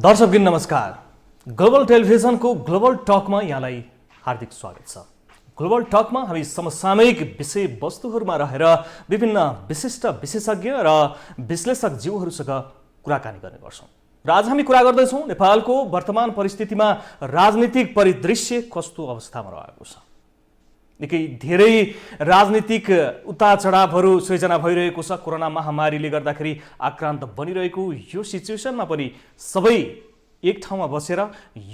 दर्शकबिन नमस्कार। ग्लोबल टेलिभिजनको ग्लोबल टकमा यहाँलाई हार्दिक स्वागत छ। ग्लोबल टकमा हामी समसामयिक विषयवस्तुहरूमा रहेर विभिन्न विशिष्ट विशेषज्ञ र विश्लेषक ज्यूहरूसँग कुराकानी गर्ने गर्छौँ। र आज हामी कुरा गर्दैछौँ नेपालको वर्तमान परिस्थितिमा राजनीतिक परिदृश्य कस्तो अवस्थामा रहेको छ। निकै धेरै राजनीतिक उतार चढावहरू सृजना भइरहेको छ। कोरोना महामारीले गर्दाखेरि आक्रान्त बनिरहेको यो सिचुएसनमा पनि सबै एक ठाउँमा बसेर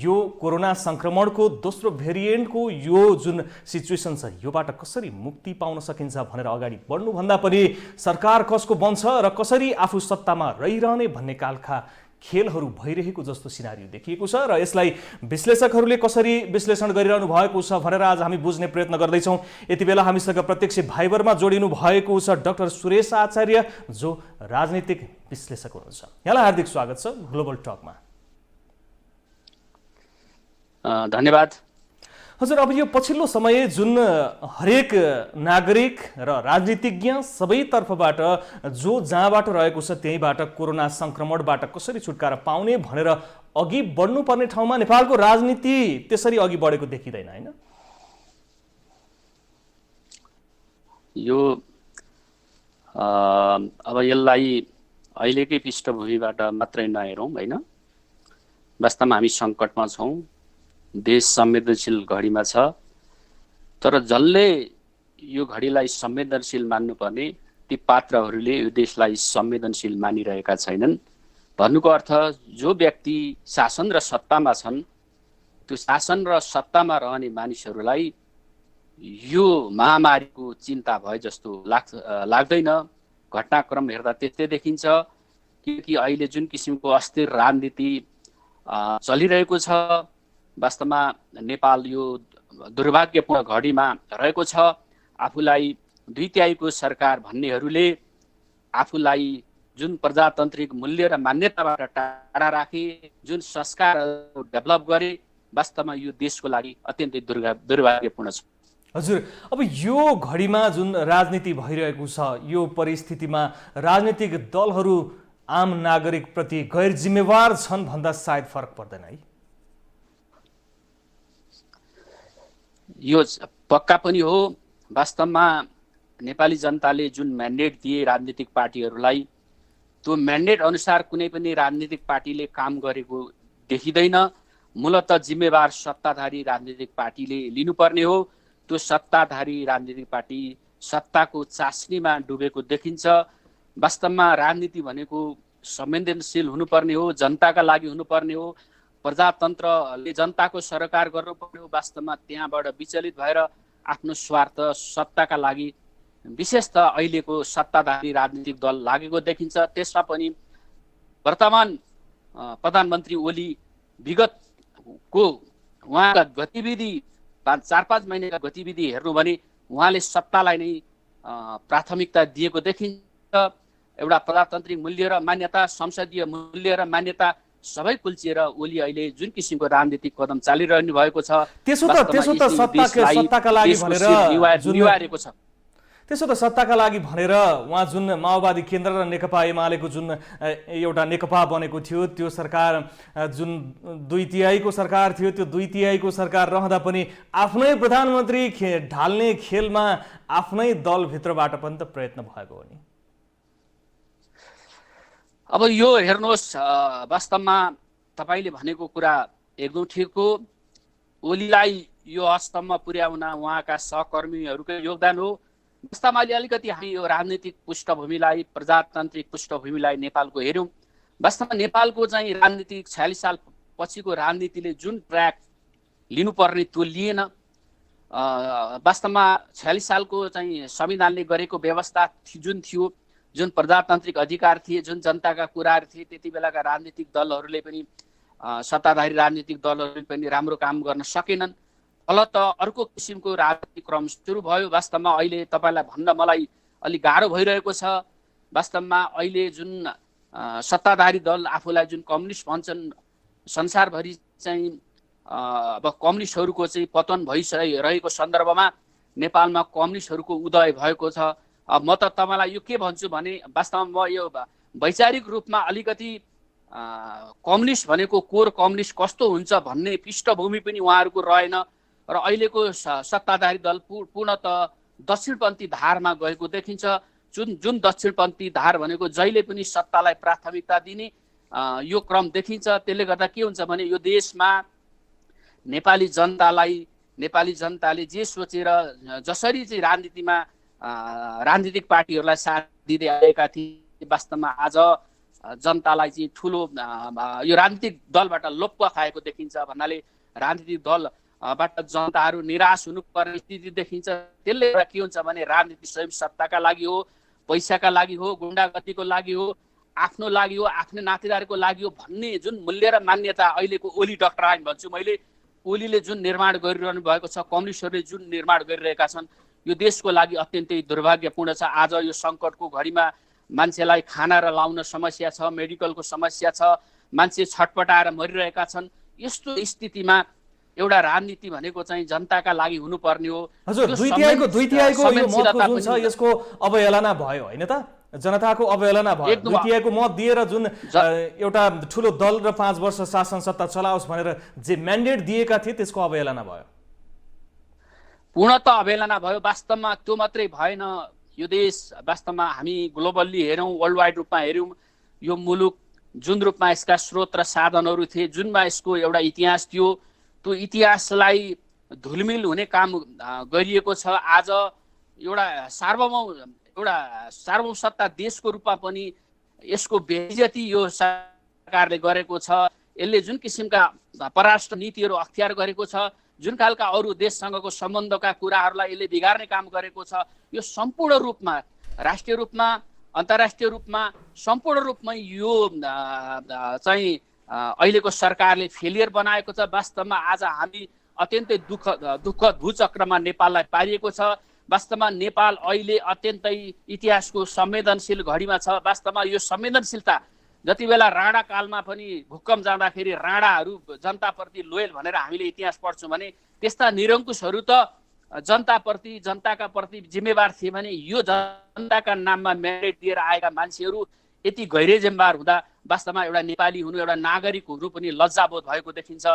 यो कोरोना संक्रमणको दोस्रो भेरिएन्टको यो जुन सिचुएसन छ योबाट कसरी मुक्ति पाउन सकिन्छ भनेर अगाडि बढ्नुभन्दा पनि सरकार कसको बन्छ र कसरी आफू सत्तामा रहिरहने भन्ने खालका खेलहरू भइरहेको जस्तो सिनारियो देखिएको छ र यसलाई विश्लेषकहरूले कसरी विश्लेषण गरिरहनु भएको छ भनेर आज हामी बुझ्ने प्रयत्न गर्दैछौँ। यति बेला हामीसँग प्रत्यक्ष भाइबरमा जोडिनु भएको छ डाक्टर सुरेश आचार्य, जो राजनीतिक विश्लेषक हुनुहुन्छ। यहाँलाई हार्दिक स्वागत छ ग्लोबल टकमा। धन्यवाद। हजुर, अब यो पछिल्लो समय जुन हरेक नागरिक र राजनीतिज्ञ सबैतर्फबाट जो जहाँबाट रहेको छ त्यहीबाट कोरोना संक्रमणबाट कसरी छुटकारा पाउने भनेर अघि बढ्नुपर्ने ठाउँमा नेपालको राजनीति त्यसरी अघि बढेको देखिँदैन, हैन? यो अब यसलाई अहिलेकै पृष्ठभूमिबाट मात्रै नहेरौँ, हैन? वास्तवमा हामी सङ्कटमा छौँ। देश संवेदनशील घडीमा छ, तर जसले यो घडीलाई संवेदनशील मान्नुपर्ने ती पात्रहरूले यो देशलाई संवेदनशील मानिरहेका छैनन्। भन्नुको अर्थ जो व्यक्ति शासन र सत्तामा छन् त्यो शासन र सत्तामा रहने मानिसहरूलाई यो महामारीको चिन्ता भए जस्तो लाग्दैन। घटनाक्रम हेर्दा त्यस्तै देखिन्छ, किनकि अहिले जुन किसिमको अस्थिर राजनीति चलिरहेको छ, वास्तवमा नेपाल यो दुर्भाग्यपूर्ण घडीमा रहेको छ। आफूलाई दुई तिहाईको सरकार भन्नेहरूले आफूलाई जुन प्रजातान्त्रिक मूल्य र मान्यताबाट टाढा राखे, जुन संस्कार डेभलप गरे, वास्तवमा यो देशको लागि अत्यन्तै दुर्भाग्यपूर्ण छ। हजुर, अब यो घडीमा जुन राजनीति भइरहेको छ यो परिस्थितिमा राजनीतिक दलहरू आम नागरिकप्रति गैर जिम्मेवार छन् भन्दा सायद फरक पर्दैन है? यो पक्का पनि हो। वास्तवमा नेपाली जनताले जुन म्यान्डेट दिए राजनीतिक पार्टीहरूलाई, त्यो म्यान्डेट अनुसार कुनै पनि राजनीतिक पार्टीले काम गरेको देखिँदैन। मूलतः जिम्मेवार सत्ताधारी राजनीतिक पार्टीले लिनुपर्ने हो। त्यो सत्ताधारी राजनीतिक पार्टी सत्ताको चासनीमा डुबेको देखिन्छ। वास्तवमा राजनीति भनेको संवेदनशील हुनुपर्ने हो, जनताका लागि हुनुपर्ने हो। प्रजातन्त्रले जनताको सरकार गर्नुपर्ने हो। वास्तवमा त्यहाँबाट विचलित भएर आफ्नो स्वार्थ सत्ताका लागि विशेषतः अहिलेको सत्ताधारी राजनीतिक दल लागेको देखिन्छ। त्यसमा पनि वर्तमान प्रधानमन्त्री ओली विगतको उहाँका गतिविधि 4-5 महिनाका गतिविधि हेर्नु भने उहाँले सत्तालाई नै प्राथमिकता दिएको देखिन्छ। एउटा प्रजातान्त्रिक मूल्य र मान्यता, संसदीय मूल्य र मान्यता सबै कुल्चिएर ओली अहिले जुन किसिमको राजनीतिक कदम चालिरहनु भएको छ, त्यसो त सत्ताका लागि भनेर निवारेको छ। त्यसो त सत्ताका लागि भनेर उहाँ जुन माओवादी केन्द्र र नेकपा एमालेको जुन एउटा नेकपा बनेको थियो, त्यो सरकार जुन 2 तिहाईको सरकार थियो, त्यो 2 तिहाईको सरकार रहँदा पनि आफ्नै प्रधानमन्त्री ढाल्ने खेलमा आफ्नै दलभित्रबाट पनि त प्रयत्न भएको हो नि। अब यो हेर्नुहोस्, वास्तवमा तपाईँले भनेको कुरा एकदम ठिक हो। ओलीलाई यो हदसम्म पुर्याउन उहाँका सहकर्मीहरूकै योगदान हो। वास्तवमा अलिकति हामी यो राजनीतिक पृष्ठभूमिलाई, प्रजातान्त्रिक पृष्ठभूमिलाई नेपालको हेऱ्यौँ। वास्तवमा नेपालको चाहिँ राजनीतिक 46 साल पछिको राजनीतिले जुन ट्र्याक लिनुपर्ने त्यो लिएन। वास्तवमा 46 सालको चाहिँ संविधानले गरेको व्यवस्था जुन थियो, जुन प्रजातान्त्रिक अधिकार थिए, जुन जनताका कुराहरू थिए, त्यति बेलाका राजनीतिक दलहरूले पनि सत्ताधारी राजनीतिक दलहरूले पनि राम्रो काम गर्न सकेनन्। फलत अर्को किसिमको राजनीतिक क्रम सुरु भयो। वास्तवमा अहिले तपाईँलाई भन्न मलाई अलिक गाह्रो भइरहेको छ। वास्तवमा अहिले जुन सत्ताधारी दल आफूलाई जुन कम्युनिस्ट भन्छन्, संसारभरि चाहिँ अब कम्युनिस्टहरूको चाहिँ पतन भइरहेको सन्दर्भमा नेपालमा कम्युनिस्टहरूको उदय भएको छ। म त तपाईँलाई यो के भन्छु भने वास्तवमा म यो वैचारिक रूपमा अलिकति कम्युनिस्ट भनेको कोर कम्युनिस्ट कस्तो हुन्छ भन्ने पृष्ठभूमि पनि उहाँहरूको रहेन र अहिलेको सत्ताधारी दल पूर्णत दक्षिणपन्थी धारमा गएको देखिन्छ। जुन दक्षिणपन्थी धार भनेको जहिले पनि सत्तालाई प्राथमिकता दिने यो क्रम देखिन्छ। त्यसले गर्दा के हुन्छ भने यो देशमा नेपाली जनताले जे सोचेर जसरी चाहिँ राजनीतिमा राजनीतिक पार्टीहरूलाई साथ दिँदै आएका थिए, वास्तवमा आज जनतालाई चाहिँ ठुलो यो राजनीतिक दलबाट लोप्प खाएको देखिन्छ भन्नाले राजनीतिक दलबाट जनताहरू निराश हुनुपर्ने स्थिति देखिन्छ। त्यसले गर्दा के हुन्छ भने राजनीति स्वयं सत्ताका लागि हो, पैसाका लागि हो, गुण्डागर्दीको लागि हो, आफ्नो लागि हो, आफ्नो नातेदारको लागि हो भन्ने जुन मूल्य र मान्यता अहिलेको ओली डक्टराइन भन्छु मैले, ओलीले जुन निर्माण गरिरहनु भएको छ, कम्युनिस्टहरूले जुन निर्माण गरिरहेका छन्, यो देशको लागि अत्यन्तै दुर्भाग्यपूर्ण छ। आज यो सङ्कटको घडीमा मान्छेलाई खाना र लाउन समस्या छ, मेडिकलको समस्या छ, मान्छे छटपटाएर मरिरहेका छन्। यस्तो स्थितिमा एउटा राजनीति भनेको चाहिँ जनताका लागि हुनुपर्ने हो। हजुर, दुई तिहाईको यो मतको जुन छ यसको अवहेलना भयो होइन त? जनताको अवहेलना भयो। दुई तिहाईको मत दिएर जुन एउटा ठुलो दल र 5 वर्ष शासन सत्ता चलाओस् भनेर जे म्यान्डेट दिएका थिए त्यसको अवहेलना भयो। पूर्णत अवहेलना भयो। वास्तवमा त्यो मात्रै भएन, यो देश वास्तवमा हामी ग्लोबल्ली हेरौँ, वर्ल्ड वाइड रूपमा हेरौँ, यो मुलुक जुन रूपमा यसका स्रोत र साधनहरू थिए, जुनमा यसको एउटा इतिहास थियो, त्यो इतिहासलाई धुलमिल हुने काम गरिएको छ। आज एउटा सार्वभौम सत्ता देशको रूपमा पनि यसको बेइज्जती यो सरकारले गरेको छ। यसले जुन किसिमका परराष्ट्र नीतिहरू अख्तियार गरेको छ, जुन खालका अरू देशसँगको सम्बन्धका कुराहरूलाई यसले बिगार्ने काम गरेको छ, यो सम्पूर्ण रूपमा राष्ट्रिय रूपमा अन्तर्राष्ट्रिय रूपमा सम्पूर्ण रूपमा यो चाहिँ अहिलेको सरकारले फेलियर बनाएको छ। वास्तवमा आज हामी अत्यन्तै दुःखद भूचक्रमा नेपाललाई पारिएको छ। वास्तवमा नेपाल अहिले अत्यन्तै इतिहासको संवेदनशील घडीमा छ। वास्तवमा यो संवेदनशीलता जति बेला राणा कालमा पनि भूकम्प जाँदाखेरि राणाहरू जनताप्रति लोयल भनेर हामीले इतिहास पढ्छौँ भने त्यस्ता निरङ्कुशहरू त जनताका प्रति जिम्मेवार थिए भने यो जनताका नाममा म्यान्डेट दिएर आएका मान्छेहरू यति गैर जिम्मेवार हुँदा वास्तवमा एउटा नेपाली हुनु, एउटा नागरिक हुनु पनि लज्जाबोध भएको देखिन्छ।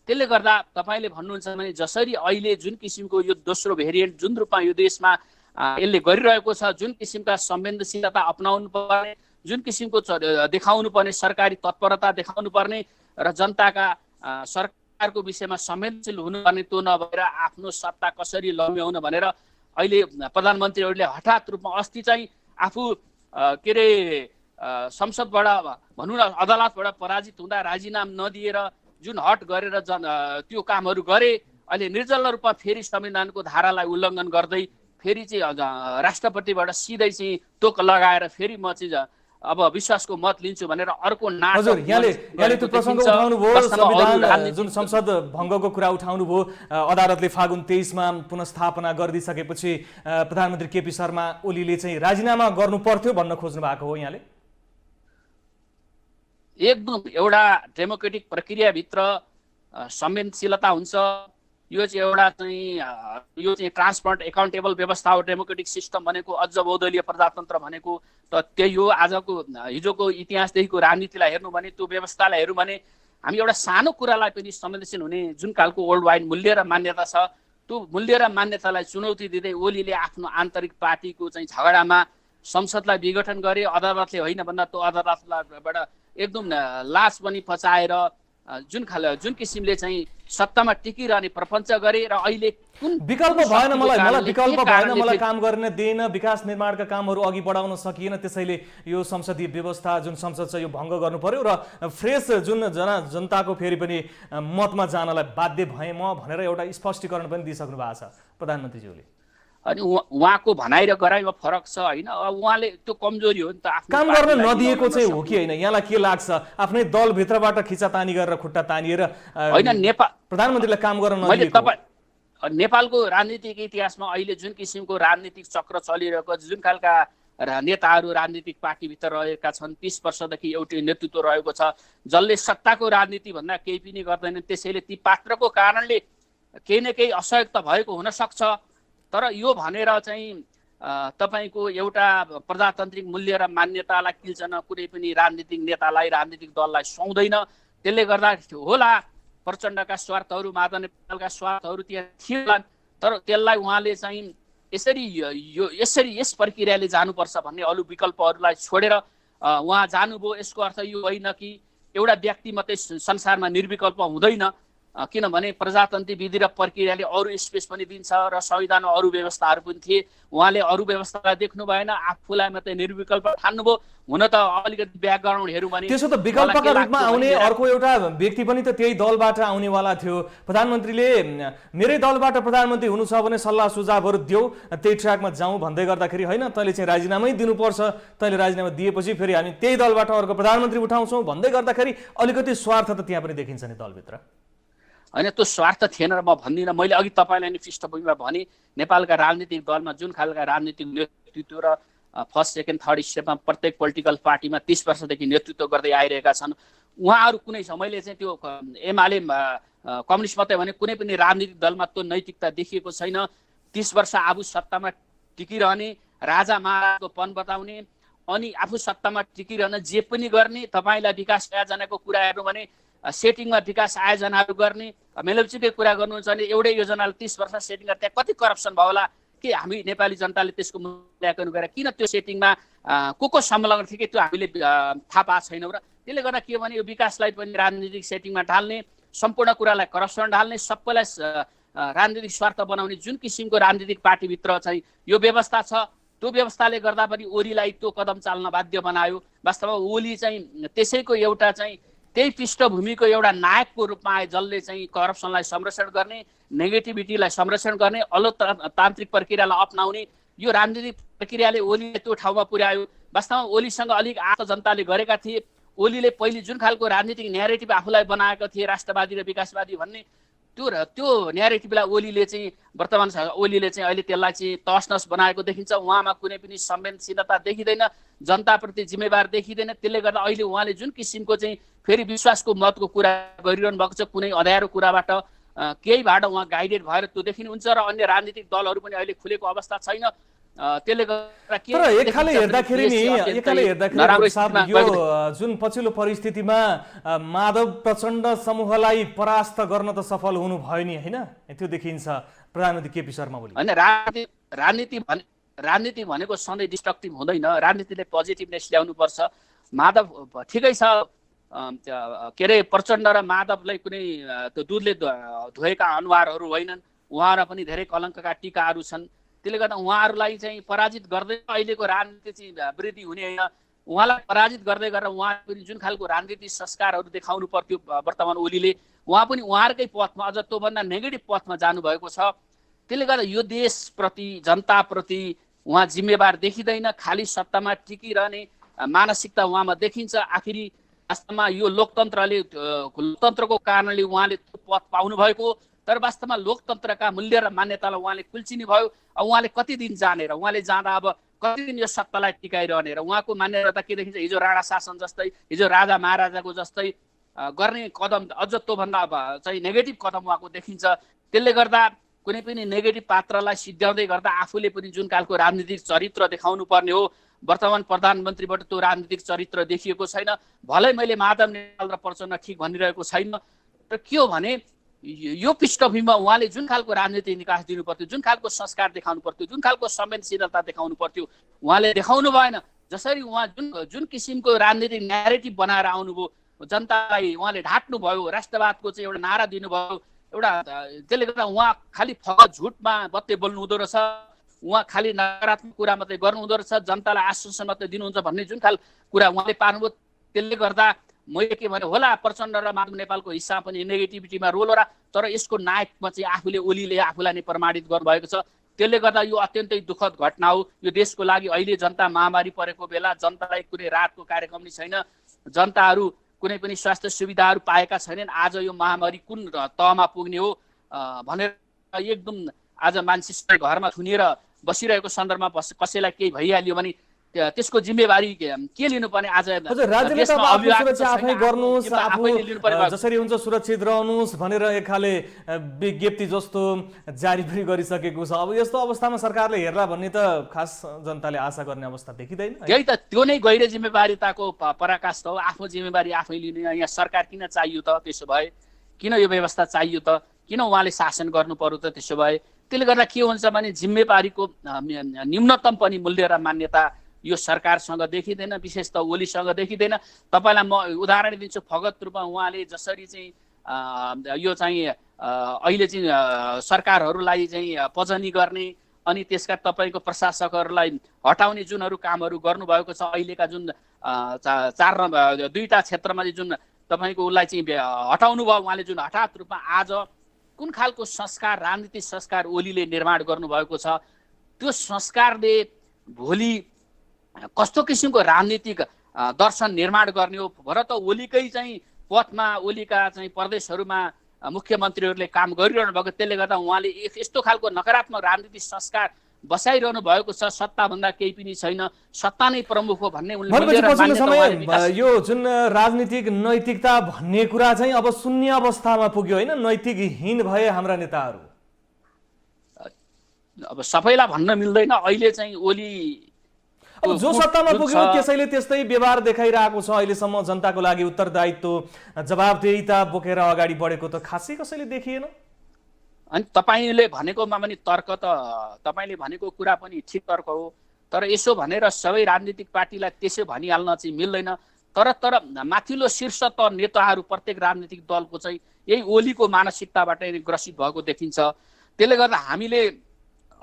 त्यसले गर्दा तपाईँले भन्नुहुन्छ भने जसरी अहिले जुन किसिमको यो दोस्रो भेरिएन्ट जुन रूपमा यो देशमा यसले गरिरहेको छ, जुन किसिमका संवेदनशीलता अपनाउनु पर्ने, जुन किसिमको देखाउनु पर्ने सरकारी तत्परता देखाउनु पर्ने र जनताका सरकारको विषयमा संवेदनशील हुनुपर्ने, त्यो नभएर आफ्नो सत्ता कसरी लम्ब्याउन भनेर अहिले प्रधानमन्त्रीहरूले हठात रूपमा अस्ति चाहिँ आफू के अरे संसदबाट भनौँ न अदालतबाट पराजित हुँदा राजीनामा नदिएर जुन हट गरेर त्यो कामहरू गरे, अहिले निर्जल रूपमा फेरि संविधानको धारालाई उल्लङ्घन गर्दै फेरि चाहिँ राष्ट्रपतिबाट सिधै चाहिँ तोक लगाएर फेरि म चाहिँ अब विश्वासको मत लिन्छु भनेर अर्को नाटक। हजुर, यहाँले त्यो प्रसङ्ग उठाउनु भयो, संविधान जुन संसद भङ्गको कुरा उठाउनु भयो। अदालतले फागुन 23 मा पुनस्थापना गरिदिसकेपछि प्रधानमन्त्री केपी शर्मा ओलीले चाहिँ राजीनामा गर्नु पर्थ्यो भन्न खोज्नु भएको हो यहाँले? एकदम एउटा डेमोक्रेटिक प्रक्रियाभित्र संवेदनशीलता हुन्छ। यो चाहिँ एउटा चाहिँ ट्रान्सपरेन्ट एकाउन्टेबल व्यवस्था हो। डेमोक्रेटिक सिस्टम भनेको अझ बहुदलीय प्रजातन्त्र भनेको त त्यही हो। आजको हिजोको इतिहासदेखिको राजनीतिलाई हेर्नु भने, त्यो व्यवस्थालाई हेर्नु भने हामी एउटा सानो कुरालाई पनि संवेदनशील हुने जुन खालको वर्ल्ड वाइड मूल्य र मान्यता छ, त्यो मूल्य र मान्यतालाई चुनौती दिँदै ओलीले आफ्नो आन्तरिक पार्टीको चाहिँ झगडामा संसदलाई विघटन गरे। अदालतले होइन भन्दा त्यो अदालतबाट एकदम लास पनि पचाएर जुन किसिमले चाहिँ सत्तामा टिकिरहने प्रपञ्च गरे र अहिले कुन विकल्प भएन, मलाई काम गर्न दिएन, विकास निर्माणका कामहरू अघि बढाउन सकिएन, त्यसैले यो संसदीय व्यवस्था जुन संसद छ यो भङ्ग गर्नु पर्यो र फ्रेस जुन जनताको फेरि पनि मतमा जानलाई बाध्य भएँ म भनेर एउटा स्पष्टीकरण पनि दिइसक्नु भएको छ प्रधानमन्त्रीज्यूले। अनि उहाँको भनाइ र गराइमा फरक छ होइन। उहाँले त्यो कमजोरी हो नि त, काम गर्न नदिएको चाहिँ हो कि होइन? यहाँलाई के लाग्छ? आफ्नै दलभित्रबाट खिचातानी गरेर खुट्टा तानिएर होइन प्रधानमन्त्रीलाई काम गर्न नदिएको? नेपालको राजनीतिक इतिहासमा अहिले जुन किसिमको राजनीतिक चक्र चलिरहेको, जुन खालका नेताहरू राजनीतिक पार्टीभित्र रहेका छन्, 30 वर्षदेखि एउटै नेतृत्व रहेको छ, जसले सत्ताको राजनीति भन्दा केही पनि गर्दैनन्। त्यसैले ती पात्रको कारणले केही न केही असहयोग त भएको हुन सक्छ, तर यो भनेर चाहिँ तपाईँको एउटा प्रजातान्त्रिक मूल्य र मान्यतालाई किल्चन कुनै पनि राजनीतिक नेतालाई राजनीतिक दललाई सुहाउँदैन। त्यसले गर्दा होला प्रचण्डका स्वार्थहरू माधव नेपालका स्वार्थहरू त्यहाँ थिएनन्, तर त्यसलाई उहाँले चाहिँ यसरी यस प्रक्रियाले जानुपर्छ भन्ने अरू विकल्पहरूलाई छोडेर उहाँ जानुभयो। यसको अर्थ यो होइन कि एउटा व्यक्ति मात्रै संसारमा निर्विकल्प हुँदैन, किनभने प्रजातन्त्रिक विधि र प्रक्रियाले अरू स्पेस पनि दिन्छ र संविधानमा अरू व्यवस्थाहरू पनि थिए। उहाँले अरू व्यवस्थालाई देख्नु भएन, आफूलाई मात्रै निर्विकल्प ठान्नुभयो। हुन त अलिकति ब्याकग्राउन्ड हेरौँ भने त्यसो त विकल्पका रूपमा आउने अर्को एउटा व्यक्ति पनि त त्यही दलबाट आउनेवाला थियो। प्रधानमन्त्रीले मेरै दलबाट प्रधानमन्त्री हुनु छ भने सल्लाह सुझावहरू देऊ, त्यही ट्र्याकमा जाउँ भन्दै गर्दाखेरि होइन तैँले चाहिँ राजीनामै दिनुपर्छ, तैँले राजीनामा दिएपछि फेरि हामी त्यही दलबाट अर्को प्रधानमन्त्री उठाउँछौँ भन्दै गर्दाखेरि अलिकति स्वार्थ त त्यहाँ पनि देखिन्छ नि दलभित्र। होइन त्यो स्वार्थ थिएन र म भन्दिनँ। मैले अघि तपाईँलाई नि पृष्ठभूमिमा भने नेपालका राजनीतिक दलमा जुन खालका राजनीतिक नेतृत्व र फर्स्ट सेकेन्ड थर्ड स्टेपमा प्रत्येक पोलिटिकल पार्टीमा 30 वर्षदेखि नेतृत्व गर्दै आइरहेका छन्, उहाँहरू कुनै छ मैले चाहिँ त्यो एमाले कम्युनिस्ट मात्रै भने कुनै पनि राजनीतिक दलमा त्यो नैतिकता देखिएको छैन। 30 वर्ष आफू सत्तामा टिकिरहने, राजा महाराजको पन बताउने अनि आफू सत्तामा टिकिरहन जे पनि गर्ने, तपाईँलाई विकास आयोजनाको कुरा हेर्नु भने सेटिङमा विकास आयोजनाहरू गर्ने, मेलौचीकै कुरा गर्नुहुन्छ भने एउटै योजनाले 30 वर्ष सेटिङ गरेर त्यहाँ कति करप्सन भयो होला कि हामी नेपाली जनताले त्यसको मूल्याङ्कन गरेर किन त्यो सेटिङमा को संलग्न थियो कि त्यो हामीले थाहा पाएको छैनौँ। र त्यसले गर्दा के भने यो विकासलाई पनि राजनीतिक सेटिङमा ढाल्ने, सम्पूर्ण कुरालाई करप्सन ढाल्ने, सबैलाई राजनीतिक स्वार्थ बनाउने जुन किसिमको राजनीतिक पार्टीभित्र चाहिँ यो व्यवस्था छ, त्यो व्यवस्थाले गर्दा पनि ओलीलाई त्यो कदम चाल्न बाध्य बनायो। वास्तवमा ओली चाहिँ त्यसैको एउटा चाहिँ त्यही पृष्ठभूमिको एउटा नायकको रूपमा आए, जसले चाहिँ करप्सनलाई संरक्षण गर्ने, नेगेटिभिटीलाई संरक्षण गर्ने, अलोकतान्त्रिक प्रक्रियालाई अप्नाउने यो राजनीतिक प्रक्रियाले ओलीलाई त्यो ठाउँमा पुर्यायो। वास्तवमा ओलीसँग अलिक आशा जनताले गरेका थिए। ओलीले पहिले जुन खालको राजनीतिक न्यारेटिभ आफूलाई बनाएको थिए राष्ट्रवादी र विकासवादी भन्ने, त्यो न्यारेटिभलाई ओलीले चाहिँ वर्तमान ओलीले चाहिँ अहिले त्यसलाई चाहिँ तहसनस बनाएको देखिन्छ। उहाँमा कुनै पनि संवेदनशीलता देखिँदैन, जनताप्रति जिम्मेवार देखिँदैन। त्यसले गर्दा अहिले उहाँले जुन किसिमको चाहिँ फेरि विश्वासको मतको कुरा गरिरहनु भएको छ, कुनै अँध्यारो कुराबाट केहीबाट उहाँ गाइडेड भएर त्यो देखिनुहुन्छ र अन्य राजनीतिक दलहरू पनि अहिले खुलेको अवस्था छैन। त्यसले गर्दा तर एक खाले हेर्दाखेरि यो जुन पछिल्लो परिस्थितिमा माधव प्रचण्ड समूहलाई परास्त गर्न त सफल हुनु भयो नि होइन, त्यो देखिन्छ प्रधानमन्त्री केपी शर्मा ओली। होइन राजनीति भनेको सधैँ डिस्ट्रक्टिभ हुँदैन, राजनीतिले पोजिटिभनेस ल्याउनुपर्छ। माधव ठिकै छ, के अरे प्रचण्ड र माधवलाई कुनै त्यो दुधले धोएका अनुहारहरू होइनन्, उहाँहरू पनि धेरै कलङ्कका टीकाहरू छन्। त्यसले गर्दा उहाँहरूलाई चाहिँ पराजित गर्दै अहिलेको राजनीति चाहिँ वृद्धि हुने होइन। उहाँलाई पराजित गर्दै गरेर उहाँ पनि जुन खालको राजनीतिक संस्कारहरू देखाउनु पर्थ्यो वर्तमान ओलीले, उहाँ पनि उहाँहरूकै पथमा अझ त्योभन्दा नेगेटिभ पथमा जानुभएको छ। त्यसले गर्दा यो देशप्रति जनताप्रति उहाँ जिम्मेवार देखिँदैन, खालि सत्तामा टिकिरहने मानसिकता उहाँमा देखिन्छ। आखिरी वास्तवमा यो लोकतन्त्रको कारणले उहाँले त्यो पद पाउनु भएको, तर वास्तवमा लोकतन्त्रका मूल्य र मान्यतालाई उहाँले कुल्चिने भयो। अब उहाँले कति दिन जाने र उहाँले जाँदा अब कति दिन यो सत्तालाई टिकाइरहने र उहाँको मान्यता के देखिन्छ, हिजो राणा शासन जस्तै, हिजो राजा महाराजाको जस्तै गर्ने कदम अझ त्योभन्दा चाहिँ नेगेटिभ कदम उहाँको देखिन्छ। त्यसले गर्दा कुनै पनि नेगेटिभ पात्रलाई सिद्ध्याउँदै गर्दा आफूले पनि जुन खालको राजनीतिक चरित्र देखाउनु पर्ने हो, वर्तमान प्रधानमन्त्रीबाट त्यो राजनीतिक चरित्र देखिएको छैन। भलै मैले माधव नेपाल र प्रचण्ड ठिक भनिरहेको छैन, तर के हो भने यो पृष्ठभूमिमा उहाँले जुन खालको राजनीतिक निकास दिनु पर्थ्यो, जुन खालको संस्कार देखाउनु पर्थ्यो, जुन खालको संवेदनशीलता देखाउनु पर्थ्यो, उहाँले देखाउनु भएन। जसरी उहाँ जुन किसिमको राजनीतिक न्यारेटिभ बनाएर आउनुभयो, जनतालाई उहाँले ढाट्नुभयो, राष्ट्रवादको चाहिँ एउटा नारा दिनुभयो, एउटा त्यसले गर्दा उहाँ खालि फगत झुटमा मात्रै बोल्नु हुँदो रहेछ, उहाँ खालि नकारात्मक कुरा मात्रै गर्नु हुँदो रहेछ, जनतालाई आश्वासन मात्रै दिनुहुन्छ भन्ने जुन खाल कुरा उहाँले पार्नुभयो। त्यसले गर्दा मैले के भने होला प्रचण्ड र माधव नेपालको हिस्सा पनि नेगेटिभिटीमा रोल होला, तर यसको नायकमा चाहिँ ओलीले आफूलाई नै प्रमाणित गर्नुभएको छ। त्यसले गर्दा यो अत्यन्तै दुःखद घटना हो यो देशको लागि। अहिले जनता महामारी परेको बेला जनतालाई कुनै राहतको कार्यक्रम नै छैन, जनताहरू कुनै पनि स्वास्थ्य सुविधाहरू पाएका छैनन्। आज यो महामारी कुन तहमा पुग्ने हो भनेर एकदम आज मान्छे घरमा थुनिएर बसिरहेको सन्दर्भमा कसैलाई केही भइहाल्यो भने त्यसको जिम्मेवारी के लिनुपर्ने? आज हजुर, राज्यले त अब देशमा आफ्नो अभिभावक सुरक्षा छैन, आफै गर्नुहोस्, जिम्मा आफू आफैले लिनुपर्ने भएको छ। जसरी हुन्छ सुरक्षित रहनुहोस् भनेर एक खाले विज्ञप्ति जस्तो जारी पनि गरिसकेको छ। अब यस्तो अवस्थामा सरकारले हेर्ला भन्ने त खास जनताले आशा गर्ने अवस्था देखिँदैन है। त्यही त, त्यो नै गैर जिम्मेवारिताको पराकाष्ठ हो। आफ्नो जिम्मेवारी आफै लिने। यहाँ सरकार किन चाहियो त? त्यसो भए किन यो व्यवस्था चाहियो त? किन उहाँले शासन गर्नु पर्यो त? त्यसो भए त्यसले गर्दा के हुन्छ भने जिम्मेवारीको न्यूनतम पनि मूल्य र मान्यता यो सरकारसँग देखिँदैन, विशेष त ओलीसँग देखिँदैन। तपाईँलाई म उदाहरण दिन्छु। फगत रूपमा उहाँले जसरी चाहिँ यो चाहिँ अहिले चाहिँ सरकारहरूलाई चाहिँ पजनी गर्ने अनि त्यसका तपाईँको प्रशासकहरूलाई हटाउने जुनहरू कामहरू गर्नुभएको छ, अहिलेका जुन दुईटा क्षेत्रमा जुन तपाईँको उसलाई चाहिँ हटाउनु भयो उहाँले, जुन हठात रूपमा आज कुन खालको संस्कार, राजनीतिक संस्कार ओलीले निर्माण गर्नुभएको छ, त्यो संस्कारले भोलि कस्तो किसिमको राजनीतिक दर्शन निर्माण गर्ने हो? भर त ओलीकै चाहिँ पथमा, ओलीका चाहिँ प्रदेशहरूमा मुख्यमन्त्रीहरूले काम गरिरहनु भएको, त्यसले गर्दा उहाँले यस्तो खालको नकारात्मक राजनीतिक संस्कार बसाइरहनु भएको छ। सत्ताभन्दा केही पनि छैन, सत्ता नै प्रमुख हो भन्ने उनले पछिल्लो समय यो जुन राजनीतिक नैतिकता भन्ने कुरा चाहिँ अब शून्य अवस्थामा पुग्यो होइन? नैतिकहीन भए हाम्रा नेताहरू। अब सबैलाई भन्न मिल्दैन। अहिले चाहिँ ओली अब जो सत्तामा पुग्यो त्यसैले त्यस्तै व्यवहार देखाइरहेको छ। अहिलेसम्म जनताको लागि उत्तरदायित्व, जवाबदेहिता बोकेर अगाडि बढेको त खासै कसैले देखिएन। अनि तपाईँले भनेकोमा पनि तर्क त, तपाईँले भनेको कुरा पनि ठिक तर्क हो, तर यसो भनेर सबै राजनीतिक पार्टीलाई त्यसो भनिहाल्न चाहिँ मिल्दैन। तर माथिल्लो शीर्ष त नेताहरू प्रत्येक राजनीतिक दलको चाहिँ यही ओलीको मानसिकताबाट ग्रसित भएको देखिन्छ। त्यसले गर्दा हामीले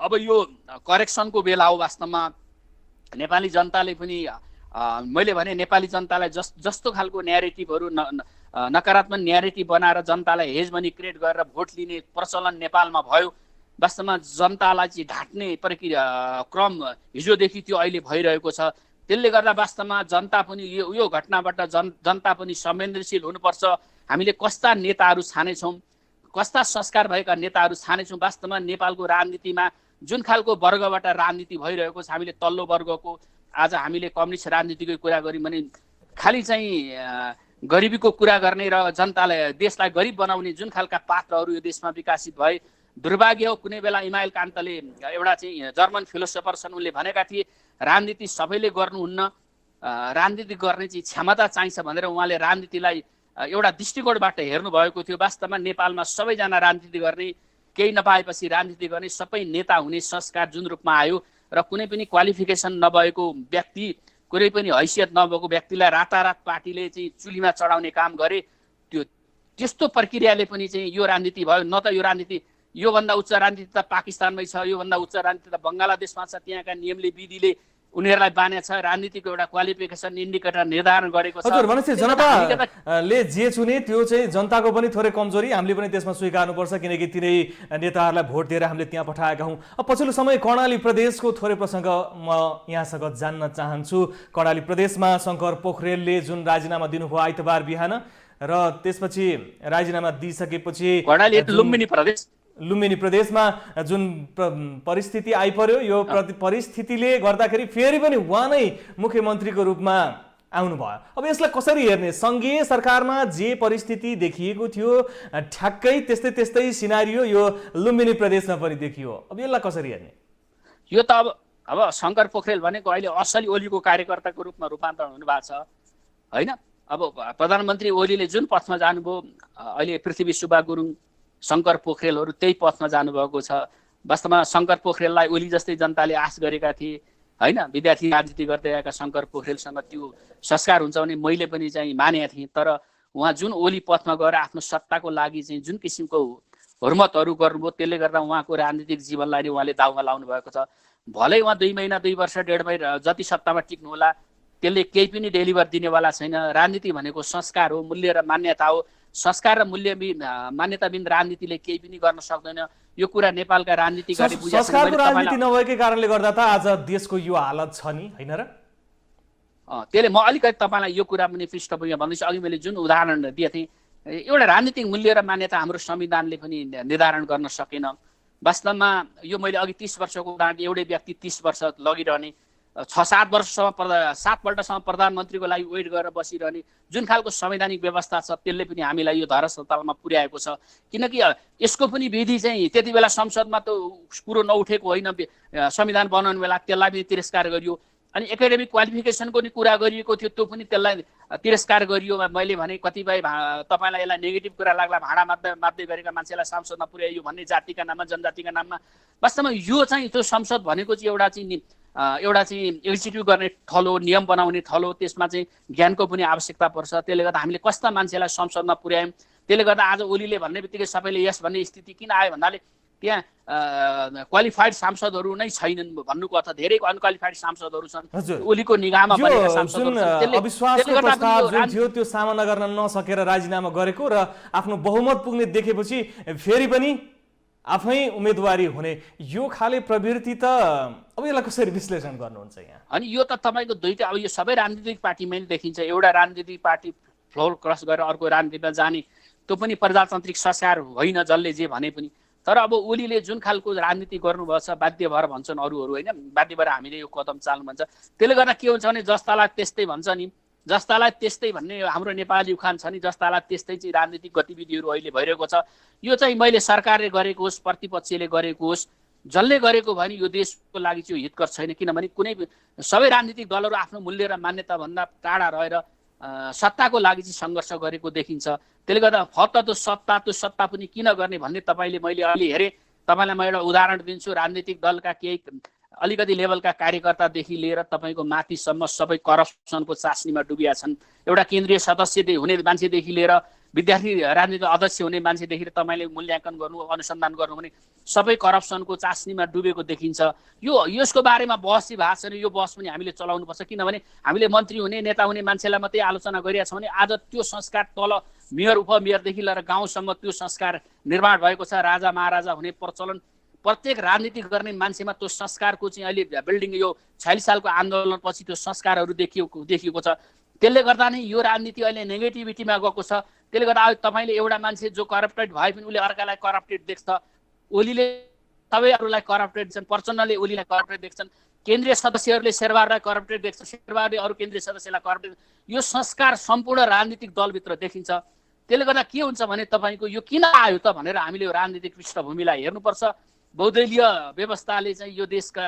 अब यो करेक्सनको बेला हो। वास्तवमा नेपाली जनताले पनि, मैले भने नेपाली जनतालाई जस्तो खालको न्यारेटिभहरू नकारात्मक न्यारेटिभ बनाएर जनतालाई हेजमनी क्रिएट गरेर भोट लिने प्रचलन नेपालमा भयो। वास्तवमा जनतालाई चाहिँ ढाँट्ने प्रक्रिया क्रम हिजोदेखि त्यो अहिले भइरहेको छ। त्यसले गर्दा वास्तवमा जनता पनि यो घटनाबाट जनता पनि संवेदनशील हुनुपर्छ। हामीले कस्ता नेताहरू छानेछौँ, कस्ता संस्कार भएका नेताहरू छानेछौँ। वास्तवमा नेपालको राजनीतिमा जुन खालको वर्गबाट राजनीति भइरहेको छ, हामीले तल्लो वर्गको, आज हामीले कम्युनिस्ट राजनीतिको कुरा गऱ्यौँ भने खालि चाहिँ गरिबीको कुरा गर्ने र जनतालाई, देशलाई गरिब बनाउने जुन खालका पात्रहरू यो देशमा विकसित भए। दुर्भाग्य हो, कुनै बेला इमाइल कान्तले एउटा चाहिँ जर्मन फिलोसोफर छन्, उनले भनेका थिए राजनीति सबैले गर्नुहुन्न, राजनीति गर्ने चाहिँ क्षमता चाहिन्छ भनेर उहाँले राजनीतिलाई एउटा दृष्टिकोणबाट हेर्नुभएको थियो। वास्तवमा नेपालमा सबैजना राजनीति गर्ने, केही नपाएपछि राजनीति गर्ने, सबै नेता हुने संस्कार जुन रूपमा आयो र कुनै पनि क्वालिफिकेसन नभएको व्यक्ति, कुनै पनि हैसियत नभएको व्यक्तिलाई रातारात पार्टीले चाहिँ चुलीमा चढाउने काम गरे। त्यस्तो प्रक्रियाले पनि चाहिँ यो राजनीति भयो। न त यो राजनीति, योभन्दा उच्च राजनीति त पाकिस्तानमै छ, योभन्दा उच्च राजनीति त बङ्गलादेशमा छ। त्यहाँका नियमले, विधिले उनीहरूलाई बाने छ। राजनीतिको एउटा क्वालिफिकेसन इन्डिकेटर निर्धारण गरेको छ। हजुर, भनेपछि जनताले जे चुने त्यो चाहिँ जनताको पनि थोरै कमजोरी, हामीले पनि त्यसमा स्वीकार्नुपर्छ, किनकि तिनै नेताहरूलाई भोट दिएर हामीले त्यहाँ पठाएका हौँ। अब पछिल्लो समय कर्णाली प्रदेशको थोरै प्रसङ्ग म यहाँसँग जान्न चाहन्छु। कर्णाली प्रदेशमा शङ्कर पोखरेलले जुन राजीनामा दिनुभयो आइतबार बिहान, र त्यसपछि राजीनामा दिइसकेपछि लुम्बिनी प्रदेशमा जुन परिस्थिति आइपर्यो, यो परिस्थितिले गर्दाखेरि फेरि पनि उहाँ नै मुख्यमन्त्रीको रूपमा आउनुभयो। अब यसलाई कसरी हेर्ने? सङ्घीय सरकारमा जे परिस्थिति देखिएको थियो ठ्याक्कै त्यस्तै सिनारियो यो लुम्बिनी प्रदेशमा पनि देखियो। अब यसलाई कसरी हेर्ने? यो त अब शङ्कर पोखरेल भनेको अहिले असली ओलीको कार्यकर्ताको रूपमा रूपान्तरण हुनुभएको छ होइन? अब प्रधानमन्त्री ओलीले जुन पथमा जानुभयो, अहिले पृथ्वी सुब्बा गुरुङ, शङ्कर पोखरेलहरू त्यही पथमा जानुभएको छ। वास्तवमा शङ्कर पोखरेललाई ओली जस्तै जनताले आश गरेका थिए होइन? विद्यार्थी राजनीति गर्दै आएका शङ्कर पोखरेलसँग त्यो संस्कार हुन्छ भने मैले पनि चाहिँ मानेका थिएँ। तर उहाँ जुन ओली पथमा गएर आफ्नो सत्ताको लागि चाहिँ जुन किसिमको हुर्मतहरू गर्नुभयो, त्यसले गर्दा उहाँको राजनीतिक जीवनलाई नै उहाँले दाउमा लाउनु भएको छ। भलै उहाँ 2 महिना 2 वर्ष 1.5 महिना जति सत्तामा टिक्नु होला, त्यसले केही पनि डेलिभर दिनेवाला छैन। राजनीति भनेको संस्कार हो, मूल्य र मान्यता हो। संस्कार र मूल्य मान्यताबिन राजनीतिले केही पनि गर्न सक्दैन। यो कुरा नेपालका राजनीतिकहरूले बुझेका छन्। संस्कारको राजनीति नभएकै कारणले गर्दा त आज देशको यो हालत छ नि, हैन र? त्यसले म अलिकति तपाईँलाई यो कुरा पनि पृष्ठभूमिमा भन्दैछु। अघि मैले जुन उदाहरण दिएको थिएँ, एउटा राजनीतिक मूल्य र मान्यता हाम्रो संविधानले पनि निर्धारण गर्न सकेन। वास्तवमा यो मैले अघि 30 वर्षको उदाहरण, एउटै व्यक्ति 30 वर्ष लगिरहने 6-7 वर्षसम्म 7 पल्टसम्म प्रधानमन्त्रीको लागि वेट गरेर बसिरहने जुन खालको संवैधानिक व्यवस्था छ त्यसले पनि हामीलाई यो धरातलमा पुर्याएको छ। किनकि यसको पनि विधि चाहिँ त्यति बेला संसदमा त कुरो नउठेको होइन, संविधान बनाउने बेला त्यसलाई पनि तिरस्कार गरियो। अनि एकाडेमिक क्वालिफिकेसनको नि कुरा गरिएको थियो, त्यो पनि त्यसलाई तिरस्कार गरियो। मैले भने कतिपय तपाईँलाई यसलाई नेगेटिभ कुरा लाग्ला, भाँडा मात्दै गरेका मान्छेलाई सांसदमा पुर्याइयो भन्ने जातिका नाममा जनजातिका नाममा। वास्तवमा यो चाहिँ त्यो संसद भनेको चाहिँ एउटा चाहिँ एक्जिक्युट गर्ने थलो, नियम बनाउने थलो, त्यसमा चाहिँ ज्ञानको पनि आवश्यकता पर्छ। त्यसले गर्दा हामीले कस्ता मान्छेलाई संसदमा पुर्यायौँ, त्यसले गर्दा आज ओलीले भन्ने बित्तिकै सबैले यस भन्ने स्थिति किन आयो भन्नाले त्यहाँ क्वालिफाइड सांसदहरू नै छैनन् भन्नुको अर्थ धेरै अनक्वालिफाइड सांसदहरू छन्, ओलीको निगाहमा बनेका सांसदहरू छन्। अविश्वासको प्रस्ताव जुन थियो त्यो सामना गर्न नसकेर राजीनामा गरेको र आफ्नो बहुमत पुग्ने देखेपछि फेरि पनि आफै उम्मेदवारी हुने यो खाले प्रवृत्ति त अब यसलाई कसरी विश्लेषण गर्नुहुन्छ यहाँ? अनि यो त तपाईँको दुईटा, अब यो सबै राजनीतिक पार्टीमा नै देखिन्छ। एउटा राजनीतिक पार्टी फ्लोर क्रस गरेर अर्को राजनीतिमा जाने, त्यो पनि प्रजातान्त्रिक संस्कार होइन जसले जे भने पनि। तर अब ओलीले जुन खालको राजनीति गर्नुभएको छ, बाध्य भएर भन्छन् अरूहरू होइन, बाध्य भएर हामीले यो कदम चाल्नु भन्छ। त्यसले गर्दा के हुन्छ भने जस्तालाई त्यस्तै भन्छ नि, जस्तालाई त्यस्तै भन्ने हाम्रो नेपाली उखान छ नि, जस्तालाई त्यस्तै चाहिँ राजनीतिक गतिविधिहरू अहिले भइरहेको छ। यो चाहिँ मैले सरकारले गरेको होस्, प्रतिपक्षले गरेको होस्, जसले गरेको भने यो देशको लागि चाहिँ हितकर छैन। किनभने कुनै सबै राजनीतिक दलहरू आफ्नो मूल्य र मान्यताभन्दा टाढा रहेर सत्ताको लागि चाहिँ सङ्घर्ष गरेको देखिन्छ। त्यसले गर्दा फक्त त्यो सत्ता पनि किन गर्ने भन्ने तपाईँले, मैले अहिले हेरेँ, तपाईँलाई म एउटा उदाहरण दिन्छु। राजनीतिक दलका केही अलिकति लेभलका कार्यकर्तादेखि लिएर तपाईँको माथिसम्म सबै करप्सनको चासनीमा डुबिया छन्। एउटा केन्द्रीय सदस्य हुने मान्छेदेखि लिएर विद्यार्थी राजनीतिक अध्यक्ष हुने मान्छेदेखि तपाईँले मूल्याङ्कन गर्नु, अनुसन्धान गर्नु भने सबै करप्सनको चासनीमा डुबेको देखिन्छ। यसको बारेमा बहस चाहिँ भएको छैन। यो बहस पनि हामीले चलाउनुपर्छ। किनभने हामीले मन्त्री हुने, नेता हुने मान्छेलाई मात्रै आलोचना गरिरहेका छौँ भने आज त्यो संस्कार तल मेयर उपमेयरदेखि लिएर गाउँसम्म त्यो संस्कार निर्माण भएको छ। राजा महाराजा हुने प्रचलन प्रत्येक राजनीति गर्ने मान्छेमा त्यो संस्कारको चाहिँ अहिले बिल्डिङ, यो 46 सालको आन्दोलनपछि त्यो संस्कारहरू देखिएको छ। त्यसले गर्दा नै यो राजनीति अहिले नेगेटिभिटीमा गएको छ। त्यसले गर्दा अब तपाईँले एउटा मान्छे जो करप्टेड भए पनि उसले अर्कालाई करप्टेड देख्छ, ओलीले सबै अरूलाई करप्टेड छन्, प्रचण्डले ओलीलाई करप्टेड देख्छन्, केन्द्रीय सदस्यहरूले शेरबहादुरलाई करप्टेड देख्छ, शेरबहादुरले अरू केन्द्रीय सदस्यलाई करप्टेड। यो संस्कार सम्पूर्ण राजनीतिक दलभित्र देखिन्छ। त्यसले गर्दा के हुन्छ भने तपाईँको यो किन आयो त भनेर हामीले यो राजनीतिक पृष्ठभूमिलाई हेर्नुपर्छ। बहुदलीय व्यवस्थाले चाहिँ यो देशका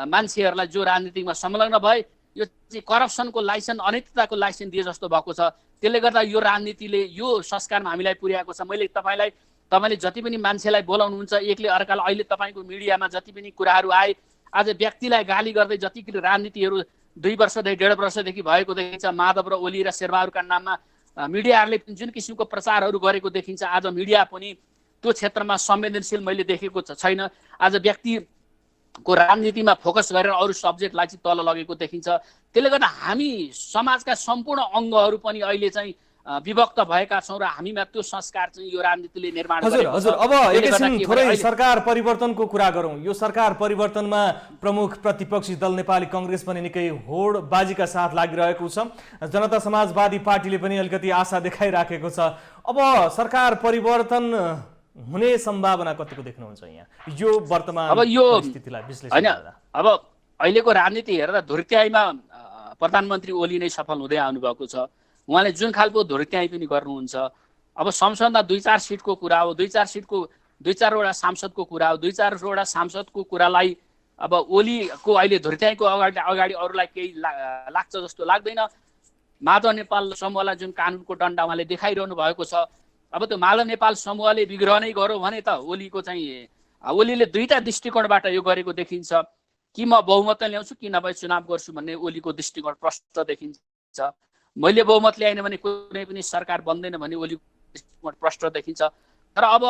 मान्छेहरूलाई जो राजनीतिमा संलग्न भए यो चाहिँ करप्सनको लाइसेन्स, अनैतिकताको लाइसेन्स दिए जस्तो भएको छ। त्यसले गर्दा यो राजनीतिले यो संस्कारमा हामीलाई पुर्याएको छ। मैले तपाईँले जति पनि मान्छेलाई बोलाउनुहुन्छ एकले अर्कालाई, अहिले तपाईँको मिडियामा जति पनि कुराहरू आए, आज व्यक्तिलाई गाली गर्दै जति राजनीतिहरू 2 वर्षदेखि 1.5 वर्षदेखि भएको देखिन्छ, माधव र ओली र शेरबहादुरका नाममा मिडियाहरूले जुन किसिमको प्रचारहरू गरेको देखिन्छ, आज मिडिया पनि त्यो क्षेत्रमा संवेदनशील मैले देखेको छैन। आज व्यक्तिको राजनीतिमा फोकस गरेर अरू सब्जेक्टलाई चाहिँ तल लगेको देखिन्छ। त्यसले गर्दा हामी समाजका सम्पूर्ण अङ्गहरू पनि अहिले चाहिँ विभक्त भएका छौँ र हामीमा त्यो संस्कार चाहिँ यो राजनीतिले निर्माण गरेको छ। हजुर, अब एकैछिन थोरै सरकार परिवर्तनको कुरा गरौँ। यो सरकार परिवर्तनमा प्रमुख प्रतिपक्षी दल नेपाली कांग्रेस पनि निकै होडबाजीका साथ लागिरहेको छ। जनता समाजवादी पार्टीले पनि अलिकति आशा देखाइराखेको छ। अब सरकार परिवर्तन हुने सम्भावना कतिको देख्नुहुन्छ यहाँ यो वर्तमान परिस्थितिलाई विश्लेषण गर्दा? अब अहिलेको राजनीति हेर्दा धुर्त्याइमा प्रधानमन्त्री ओली नै सफल हुँदै आउनुभएको छ। उहाँले जुन खालको धुर्त्याइ पनि गर्नुहुन्छ। अब संसदमा 2-4 सिटको कुरा हो, 2-4वटा सांसदको कुरा हो, 2-4वटा सांसदको कुरालाई अब ओलीको अहिले धुर्त्याइको अगाडि अरूलाई केही लाग्छ जस्तो लाग्दैन। माधव नेपाल समूहलाई जुन कानुनको डन्डा उहाँले देखाइरहनु भएको छ, अब त्यो माधव नेपाल समूहले विग्रह नै गर्यो भने त ओलीले दुईटा दृष्टिकोणबाट यो गरेको देखिन्छ कि म बहुमत ल्याउँछु कि नभए चुनाव गर्छु भन्ने ओलीको दृष्टिकोण प्रष्ट देखिन्छ। मैले बहुमत ल्याएन भने कुनै पनि सरकार बन्दैन भन्ने ओलीको दृष्टिकोण प्रष्ट देखिन्छ। तर अब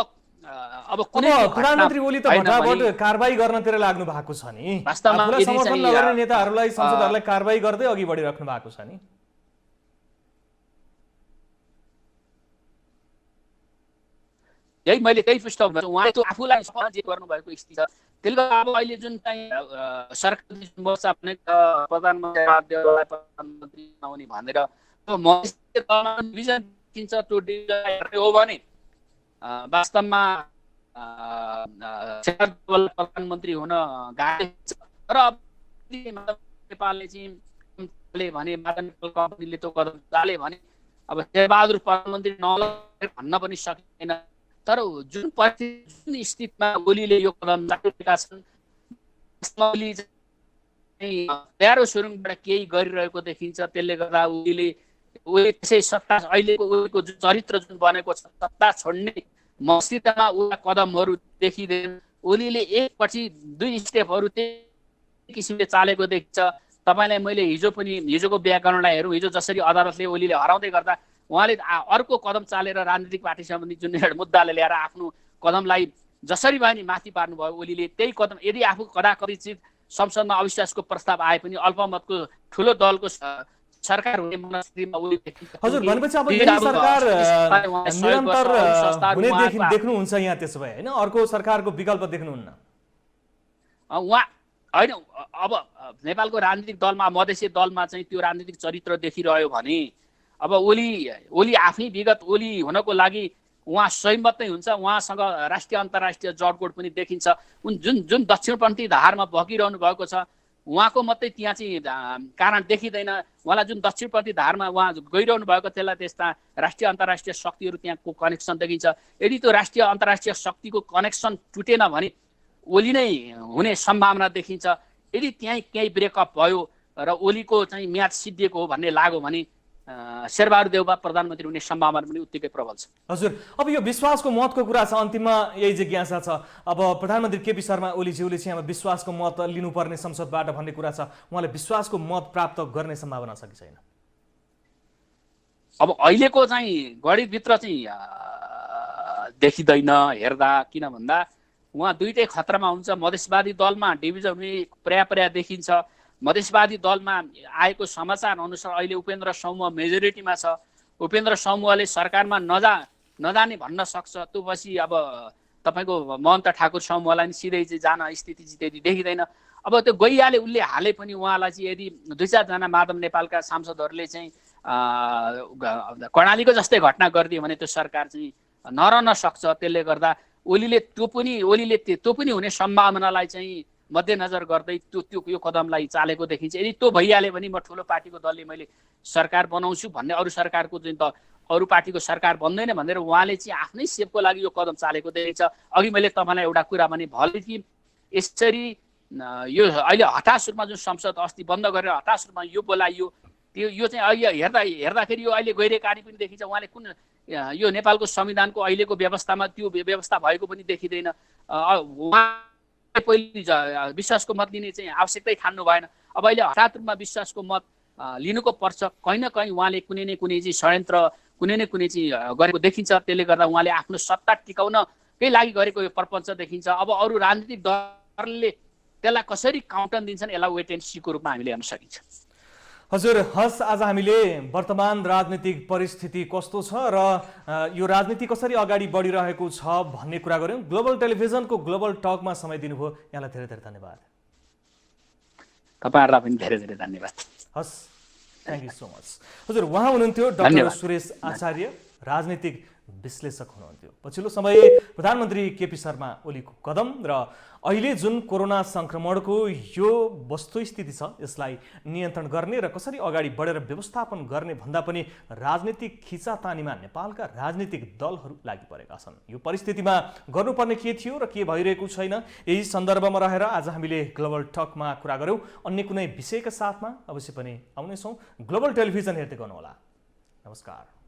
कुनै प्रधानमन्त्री ओली त फटाफट कारबाही गर्नतिर लाग्नु भएको छ नि। वास्तवमा समर्थन नगर्ने नेताहरूलाई, सांसदहरूलाई कारबाही गर्दै अघि बढिराख्नु भएको छ नि। यही मैले त्यही पृष्ठभूमि उहाँले त्यो आफूलाई जे गर्नुभएको स्थिति छ। त्यसले गर्दा अब अहिले जुन चाहिँ सरकारले मोर्चा भने प्रधानमन्त्रीलाई प्रधानमन्त्री नहुने भनेर डिभिजन किन्छ, त्यो डिभिजन हो भने वास्तवमा प्रधानमन्त्री हुन गाह्रो छ। तर अब नेपालले चाहिँ भने मादन कम्पनीले त्यो कदम चाले भने अब शेरबहादुर प्रधानमन्त्री नलगे भन्न पनि सकिँदैन। तर जुन परिस्थिति जुन स्थितिमा ओलीले यो कदम चालेका छन् ओली चाहिँ प्यारो सुरुङबाट केही गरिरहेको देखिन्छ। त्यसले गर्दा ओली त्यसै सत्ता अहिलेको ओलीको जुन चरित्र जुन बनेको छ सत्ता छोड्ने मस्तिष्कमा उता कदमहरू देखिँदैन। ओलीले एकपछि दुई स्टेपहरू त्यही किसिमले चालेको देखिन्छ। तपाईँलाई मैले हिजोको व्याकरणलाई हेरौँ, हिजो जसरी अदालतले ओलीले हराउँदै गर्दा उहाँले अर्को कदम चालेर राजनीतिक पार्टी सम्बन्धी जुन एउटा मुद्दाले ल्याएर आफ्नो कदमलाई जसरी भए नि माथि पार्नुभयो ओलीले। त्यही कदम यदि आफू कदाकथित संसदमा अविश्वासको प्रस्ताव आए पनि अल्पमतको ठुलो दलको सरकार हुने मनस्थितिमा ओली देखिन्छ। हजुर, भनेपछि अब यही सरकार निरन्तर हुने देख्नुहुन्छ यहाँ, त्यसो भए होइन अर्को सरकारको विकल्प देख्नुहुन्न? उहाँ होइन, अब नेपालको राजनीतिक दलमा मधेसी दलमा चाहिँ त्यो राजनीतिक चरित्र देखिरह्यो भने अब ओली आफै विगत ओली हुनको लागि उहाँ सहमत नै हुन्छ। उहाँसँग राष्ट्रिय अन्तर्राष्ट्रिय जडकोड पनि देखिन्छ। जुन दक्षिणपन्थी धारमा बगिरहनु भएको छ उहाँको मात्रै त्यहाँ चाहिँ कारण देखिँदैन। उहाँलाई जुन दक्षिणपन्थी धारमा उहाँ गइरहनु भएको त्यसलाई त्यस्ता राष्ट्रिय अन्तर्राष्ट्रिय शक्तिहरू त्यहाँको कनेक्सन देखिन्छ। यदि त्यो राष्ट्रिय अन्तर्राष्ट्रिय शक्तिको कनेक्सन टुटेन भने ओली नै हुने सम्भावना देखिन्छ। यदि त्यहीँ केही ब्रेकअप भयो र ओलीको चाहिँ म्याच सिद्धिएको हो भन्ने लाग्यो भने शेरबहादुर देउवा प्रधानमन्त्री हुने सम्भावना पनि उत्तिकै प्रबल छ। हजुर, अब यो विश्वासको मतको कुरा छ, अन्तिममा यही जिज्ञासा छ। अब प्रधानमन्त्री केपी शर्मा ओलीज्यूले चाहिँ अब विश्वासको मत लिनुपर्ने संसदबाट भन्ने कुरा छ, उहाँले विश्वासको मत प्राप्त गर्ने सम्भावना छ कि छैन? अब अहिलेको चाहिँ गणितभित्र चाहिँ देखिँदैन हेर्दा, किन भन्दा उहाँ दुईटै खतरामा हुन्छ। मधेसवादी दलमा डिभिजन हुने पर्या देखिन्छ। मधेसवादी दलमा आएको समाचार अनुसार अहिले उपेन्द्र समूह मेजोरिटीमा छ। उपेन्द्र समूहले सरकारमा नजाने भन्न सक्छ। त्यो पछि अब तपाईँको महन्त ठाकुर समूहलाई नि सिधै चाहिँ जान स्थिति चाहिँ त्यति देखिँदैन। अब त्यो गइहाले उसले हाले पनि उहाँलाई चाहिँ यदि दुई चारजना माधव नेपालका सांसदहरूले चाहिँ कर्णालीको जस्तै घटना गरिदियो भने त्यो सरकार चाहिँ नरहन सक्छ। त्यसले गर्दा ओलीले त्यो पनि हुने सम्भावनालाई चाहिँ मध्यनजर गर्दै यो कदमलाई चालेको देखिन्छ। यदि त्यो भइहाल्यो भने म ठुलो पार्टीको दलले मैले सरकार बनाउँछु भन्ने अरू सरकारको चाहिँ अरू पार्टीको सरकार बन्दैन भनेर उहाँले चाहिँ आफ्नै सेपको लागि यो कदम चालेको देखिन्छ। अघि मैले तपाईँलाई एउटा कुरा भने भले कि यसरी यो अहिले हताश रूपमा जुन संसद अस्ति बन्द गरेर हताश रूपमा यो बोलाइयो यो चाहिँ अहिले हेर्दाखेरि यो अहिले गैरकारी पनि देखिन्छ। उहाँले कुन यो नेपालको संविधानको अहिलेको व्यवस्थामा त्यो व्यवस्था भएको पनि देखिँदैन। उहाँ पहिले विश्वासको मत लिने चाहिँ आवश्यकतै ठान्नु भएन। अब अहिले हठात रूपमा विश्वासको मत लिनुको पर्छ। कहीँ न कहीँ उहाँले कुनै न कुनै चाहिँ षड्यन्त्र कुनै न कुनै चाहिँ गरेको देखिन्छ। त्यसले गर्दा उहाँले आफ्नो सत्ता टिकाउनकै लागि गरेको यो प्रपञ्च देखिन्छ। अब अरू राजनीतिक दलले त्यसलाई कसरी काउन्टर दिन्छन् यसलाई वेट एन्ड सीको रूपमा हामीले हेर्न सकिन्छ। हजुर, हस्, आज हामीले वर्तमान राजनीतिक परिस्थिति कस्तो छ र यो राजनीति कसरी अगाडि बढिरहेको छ भन्ने कुरा गऱ्यौँ। ग्लोबल टेलिभिजनको ग्लोबल टकमा समय दिनुभयो, यहाँलाई धेरै धेरै धन्यवाद। तपाईँहरूलाई पनि धेरै धेरै धन्यवाद। हस्, थ्याङ्क यू सो मच। हजुर, उहाँ हुनुहुन्थ्यो डाक्टर सुरेश आचार्य, राजनीतिक विश्लेषक हुनुहुन्थ्यो। पछिल्लो समय प्रधानमन्त्री केपी शर्मा ओलीको कदम र अहिले जुन कोरोना संक्रमणको यो वस्तुस्थिति छ यसलाई नियन्त्रण गर्ने र कसरी अगाडि बढेर व्यवस्थापन गर्ने भन्दा पनि राजनीतिक खिचातानीमा नेपालका राजनीतिक दलहरू लागि परेका छन्। यो परिस्थितिमा गर्नुपर्ने के थियो र के भइरहेको छैन, यही सन्दर्भमा रहेर आज हामीले ग्लोबल टकमा कुरा गऱ्यौँ। अन्य कुनै विषयका साथमा अवश्य पनि आउनेछौँ। ग्लोबल टेलिभिजन हेर्दै गर्नुहोला। नमस्कार।